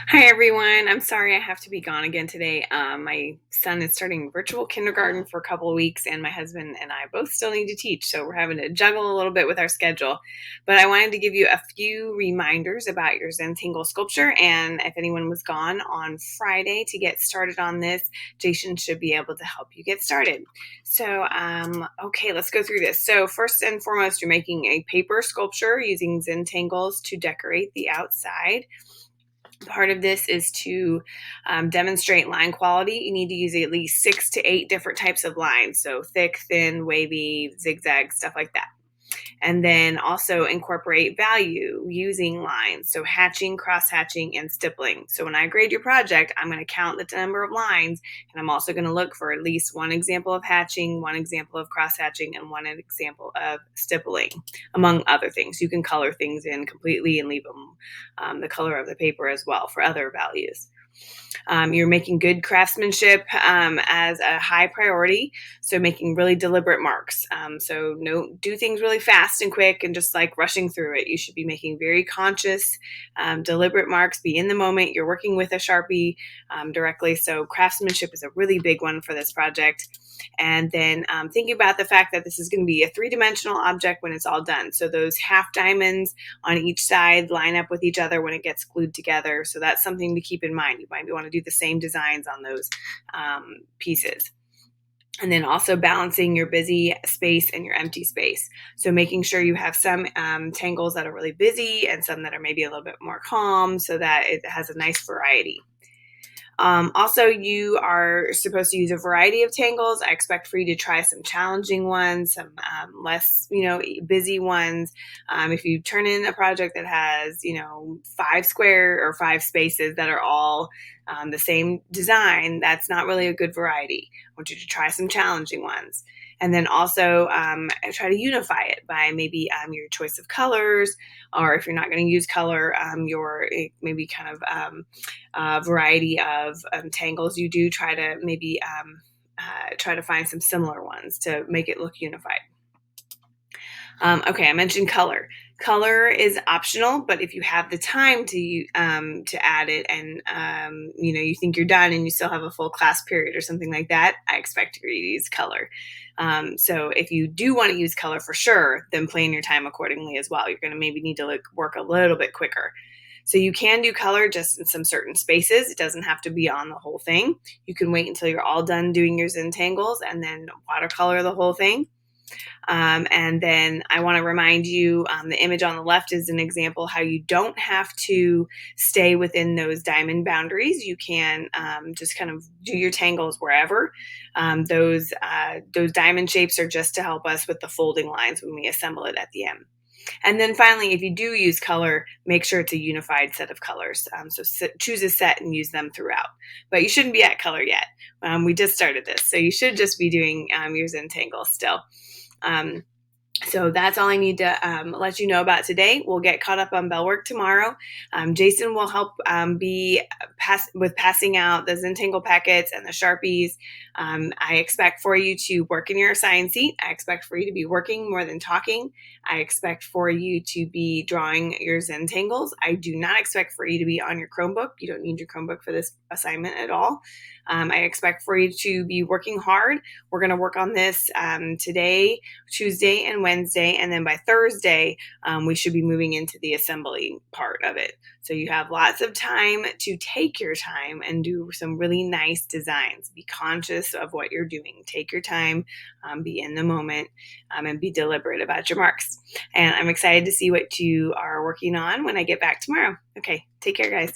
Hi everyone. I'm sorry I have to be gone again today. My son is starting virtual kindergarten for a couple of weeks, and my husband and I both still need to teach, so we're having to juggle a little bit with our schedule. But I wanted to give you a few reminders about your Zentangle sculpture, and if anyone was gone on Friday to get started on this, Jason should be able to help you get started. Okay, let's go through this. So first and foremost, you're making a paper sculpture using Zentangles to decorate the outside. Part of this is to demonstrate line quality. You need to use at least 6 to 8 different types of lines. So thick, thin, wavy, zigzag, stuff like that. And then also incorporate value using lines. So hatching, cross hatching, and stippling. So when I grade your project, I'm going to count the number of lines, and I'm also going to look for at least one example of hatching, one example of cross hatching, and one example of stippling, among other things. You can color things in completely and leave them the color of the paper as well for other values. You're making good craftsmanship as a high priority, so making really deliberate marks. So no, do things really fast and quick and just like rushing through it. You should be making very conscious, deliberate marks. Be in the moment. You're working with a Sharpie directly, so craftsmanship is a really big one for this project. And then thinking about the fact that this is going to be a three-dimensional object when it's all done. So those half diamonds on each side line up with each other when it gets glued together. So that's something to keep in mind. You might want to do the same designs on those pieces. And then also balancing your busy space and your empty space. So making sure you have some tangles that are really busy and some that are maybe a little bit more calm so that it has a nice variety. Also, you are supposed to use a variety of tangles. I expect for you to try some challenging ones, some less, busy ones. If you turn in a project that has, 5 square or 5 spaces that are all the same design, that's not really a good variety. I want you to try some challenging ones. And then also try to unify it by maybe your choice of colors, or if you're not going to use color, your maybe kind of variety of tangles. You do try to maybe try to find some similar ones to make it look unified. Okay, I mentioned color. Color is optional, but if you have the time to add it, and you think you're done, and you still have a full class period or something like that, I expect you to use color. So if you do want to use color for sure, then plan your time accordingly as well. You're going to maybe need to work a little bit quicker. So you can do color just in some certain spaces. It doesn't have to be on the whole thing. You can wait until you're all done doing your Zentangles and then watercolor the whole thing. And then I want to remind you, the image on the left is an example how you don't have to stay within those diamond boundaries. You can just kind of do your tangles wherever. Those diamond shapes are just to help us with the folding lines when we assemble it at the end. And then finally, if you do use color, make sure it's a unified set of colors. Choose a set and use them throughout. But you shouldn't be at color yet. We just started this, so you should just be doing your Zentangle still. So that's all I need to let you know about today. We'll get caught up on bell work tomorrow. Jason will help with passing out the Zentangle packets and the Sharpies. I expect for you to work in your assigned seat. I expect for you to be working more than talking. I expect for you to be drawing your Zentangles. I do not expect for you to be on your Chromebook. You don't need your Chromebook for this assignment at all. I expect for you to be working hard. We're going to work on this today, Tuesday, and Wednesday, and then by Thursday, we should be moving into the assembly part of it. So you have lots of time to take your time and do some really nice designs. Be conscious of what you're doing. Take your time, be in the moment, and be deliberate about your marks. And I'm excited to see what you are working on when I get back tomorrow. Okay, take care, guys.